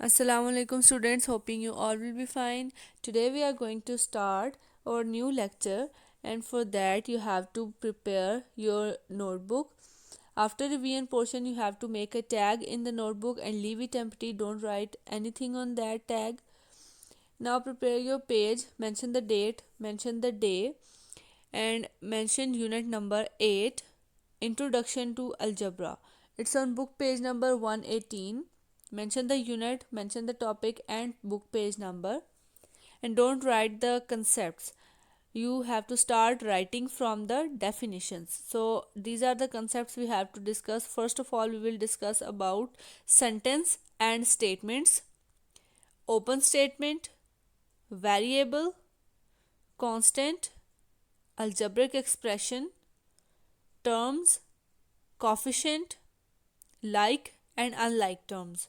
Assalamu alaikum students, hoping you all will be fine. Today we are going to start our new lecture, and for that you have to prepare your notebook. After revision portion you have to make a tag in the notebook and leave it empty. Don't write anything on that tag. Now prepare your page, mention the date, mention the day, and mention unit number 8, Introduction to Algebra. It's on book page number 118. Mention the unit, mention the topic, and book page number. And don't write the concepts. You have to start writing from the definitions. So these are the concepts we have to discuss. First of all, we will discuss about sentence and statements, open statement, variable, constant, algebraic expression, terms, coefficient, like and unlike terms.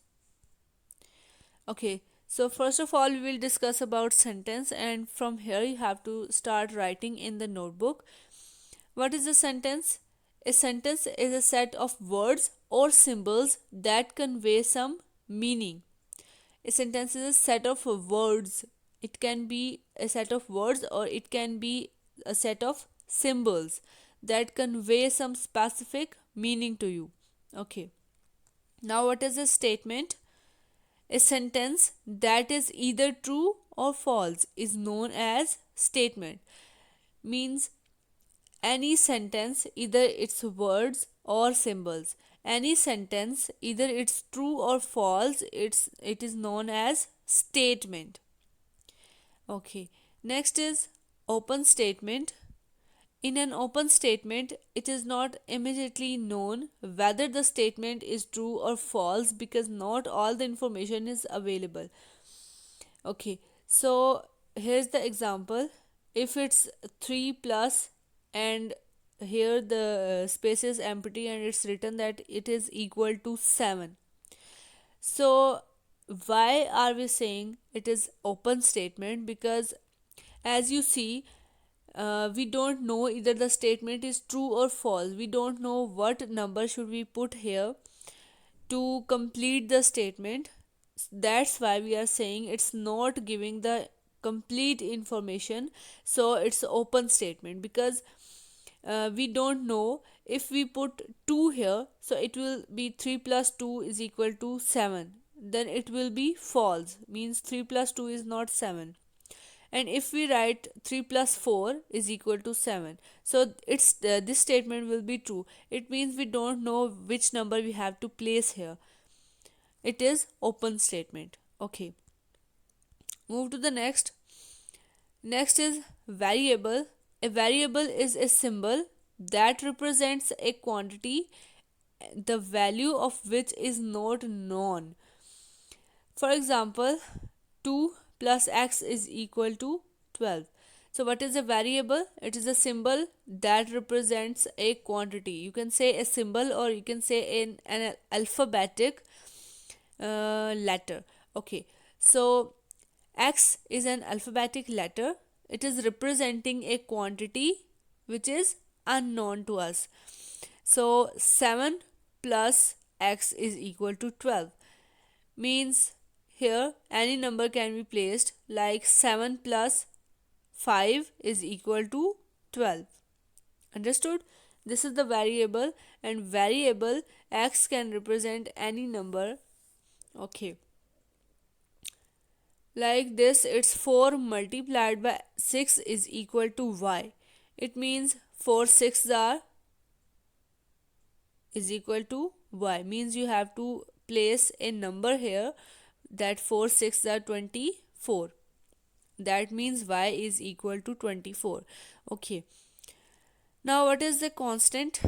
Okay, so first of all we will discuss about sentence, and from here you have to start writing in the notebook. What is a sentence? A sentence is a set of words or symbols that convey some meaning. A sentence is a set of words. It can be a set of words or it can be a set of symbols that convey some specific meaning to you. Okay. Now, what is a statement? A sentence that is either true or false is known as statement. Means any sentence, either it's words or symbols. Any sentence, either it's true or false, it is known as statement. Okay. Next is open statement. In an open statement, it is not immediately known whether the statement is true or false because not all the information is available. Okay, so here's the example. If it's 3 plus and here the space is empty and it's written that it is equal to 7. So why are we saying it is open statement? Because as you see, we don't know either the statement is true or false. We don't know what number should we put here to complete the statement. That's why we are saying it's not giving the complete information. So it's open statement because we don't know. If we put 2 here, so it will be 3 plus 2 is equal to 7, then it will be false, means 3 plus 2 is not 7. And if we write 3 plus 4 is equal to 7, so it's this statement will be true. It means we don't know which number we have to place here. It is open statement. Okay, move to the next. Next is variable. A variable is a symbol that represents a quantity the value of which is not known. For example, 2 plus x is equal to 12. So, what is a variable? It is a symbol that represents a quantity. You can say a symbol or you can say an alphabetic letter. Okay, so x is an alphabetic letter. It is representing a quantity which is unknown to us. So 7 plus x is equal to 12 means here any number can be placed, like 7 plus 5 is equal to 12. Understood? This is the variable, and variable x can represent any number. Okay, like this, it's 4 multiplied by 6 is equal to y. It means 4 6 are is equal to y, means you have to place a number here, that 4 6 are 24. That means y is equal to 24. Okay, now what is the constant?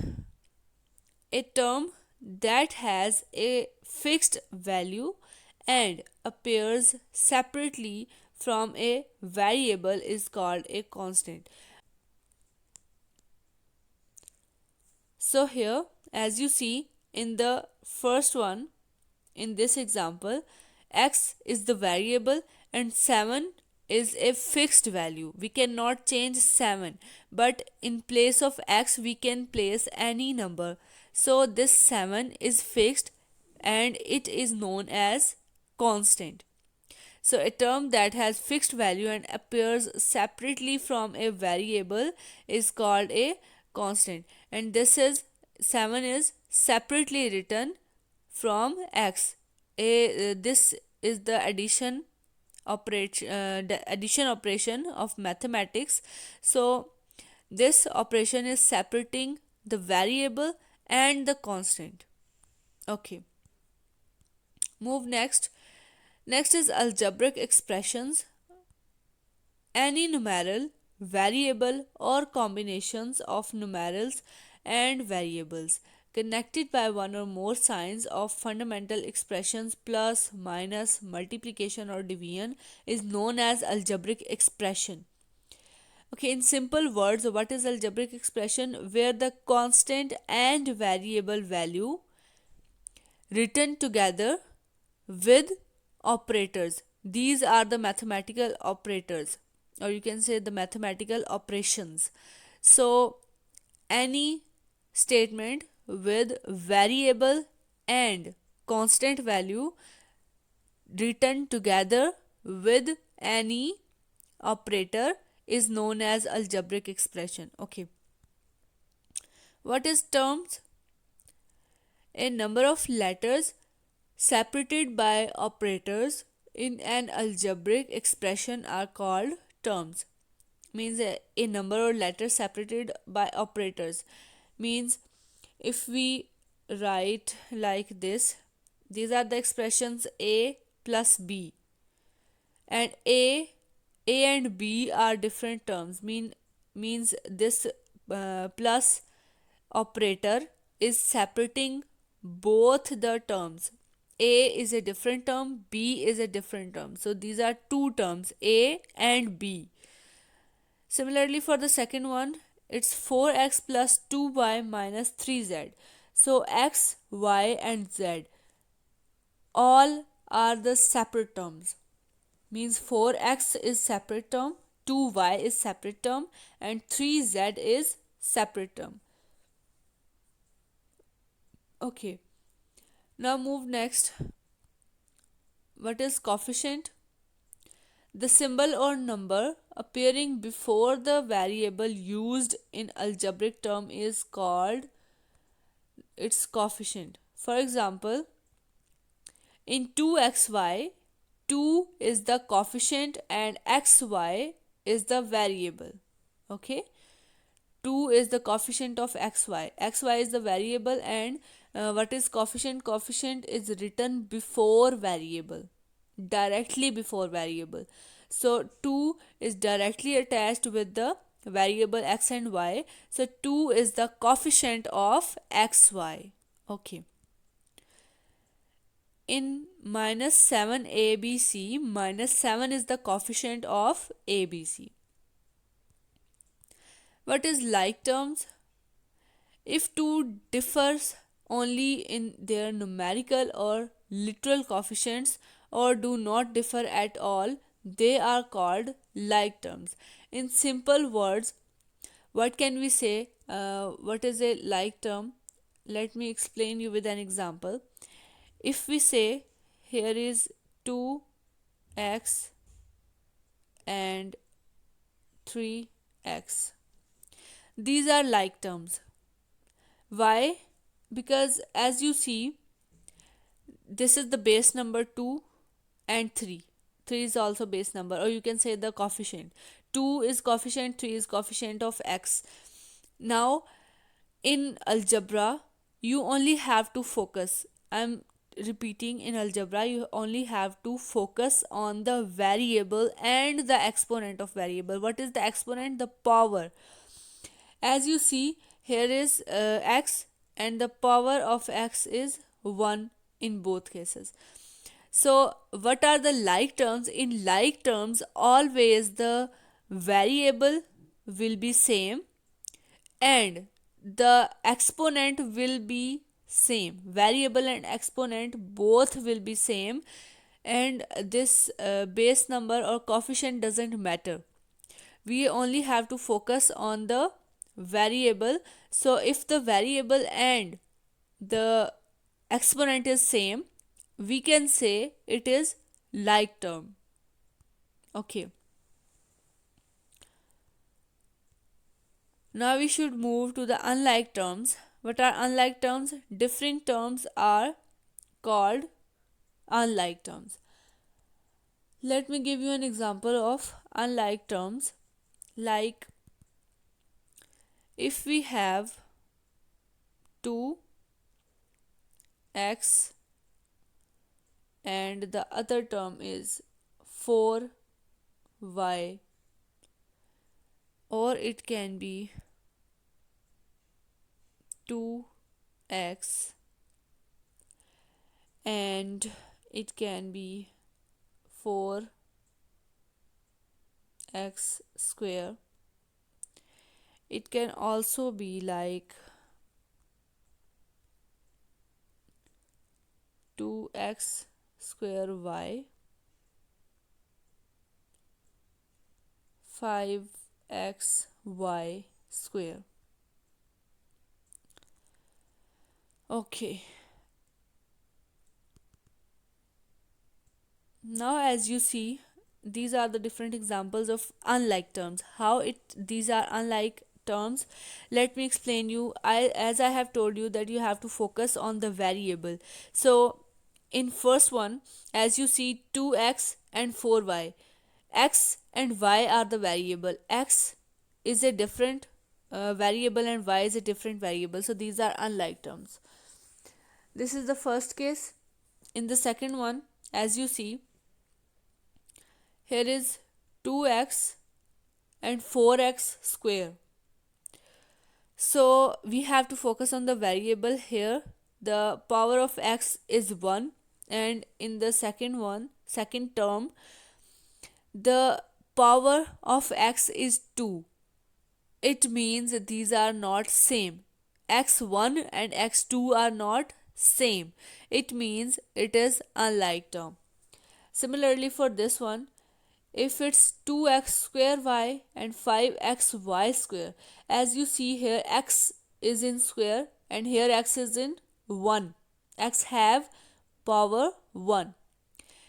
A term that has a fixed value and appears separately from a variable is called a constant. So here, as you see in the first one, in this example, x is the variable and 7 is a fixed value. We cannot change 7, but in place of x we can place any number. So this 7 is fixed and it is known as constant. So a term that has fixed value and appears separately from a variable is called a constant. And this is 7 is separately written from x. This is the addition operation of mathematics. So this operation is separating the variable and the constant. Okay, move next. Next is algebraic expressions. Any numeral, variable, or combinations of numerals and variables connected by one or more signs of fundamental expressions plus, minus, multiplication, or division is known as algebraic expression. Okay, in simple words, what is algebraic expression? Where the constant and variable value written together with operators. These are the mathematical operators, or you can say the mathematical operations. So, any statement with variable and constant value written together with any operator is known as algebraic expression. Okay, what is terms? A number of letters separated by operators in an algebraic expression are called terms. Means a number of letters separated by operators. Means if we write like this, these are the expressions a plus b, and a and b are different terms. Means this plus operator is separating both the terms. A is a different term, B is a different term. So these are two terms, A and B. Similarly, for the second one, it's 4x plus 2y minus 3z. So x, y, and z all are the separate terms. Means 4x is separate term, 2y is separate term, and 3z is separate term. Okay, now move next. What is coefficient? The symbol or number appearing before the variable used in algebraic term is called its coefficient. For example, in 2xy, 2 is the coefficient and xy is the variable. Okay, 2 is the coefficient of xy. Xy is the variable, and what is coefficient? Coefficient is written before variable, directly before variable. So 2 is directly attached with the variable x and y. So 2 is the coefficient of xy. Okay. In minus 7 ABC, minus 7 is the coefficient of ABC. What is like terms? If two differs only in their numerical or literal coefficients or do not differ at all, they are called like terms. In simple words, what can we say? What is a like term? Let me explain you with an example. If we say here is 2x and 3x, these are like terms. Why? Because as you see, this is the base number 2 and 3. 3 is also base number, or you can say the coefficient. 2 is coefficient, 3 is coefficient of x. Now, in algebra, you only have to focus. I'm repeating, in algebra, you only have to focus on the variable and the exponent of variable. What is the exponent? The power. As you see, here is x, and the power of x is 1 in both cases. So, what are the like terms? In like terms, always the variable will be same and the exponent will be same. Variable and exponent both will be same, and this base number or coefficient doesn't matter. We only have to focus on the variable. So if the variable and the exponent is same, we can say it is like term. Okay. Now we should move to the unlike terms. What are unlike terms? Different terms are called unlike terms. Let me give you an example of unlike terms. Like if we have 2x and the other term is 4y, or it can be 2x and it can be 4x square. It can also be like 2x square y, 5xy square. Okay. Now as you see, these are the different examples of unlike terms. How it these are unlike terms, let me explain you. I have told you that you have to focus on the variable. So in first one, as you see, 2x and 4y, x and y are the variable. X is a different variable and y is a different variable, so these are unlike terms. This is the first case. In the second one, as you see, here is 2x and 4x square. So we have to focus on the variable here. The power of x is 1, and in the second term, the power of x is 2. It means these are not same. X1 and x2 are not same. It means it is unlike term. Similarly for this one, if it's 2x square y and 5xy square, as you see here, x is in square and here x is in 1. X have power 1.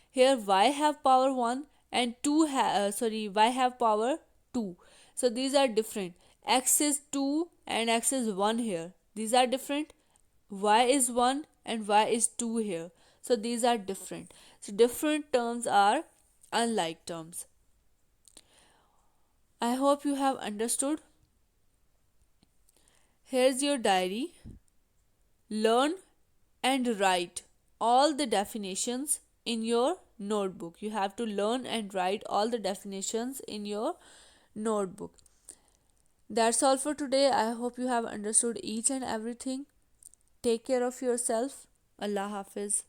Here y have power 1 and y have power 2. So these are different. X is 2 and x is 1 here. These are different. Y is 1 and y is 2 here. So these are different. So different terms are unlike terms. I hope you have understood. Here's your diary. Learn and write all the definitions in your notebook. You have to learn and write all the definitions in your notebook. That's all for today. I hope you have understood each and everything. Take care of yourself. Allah Hafiz.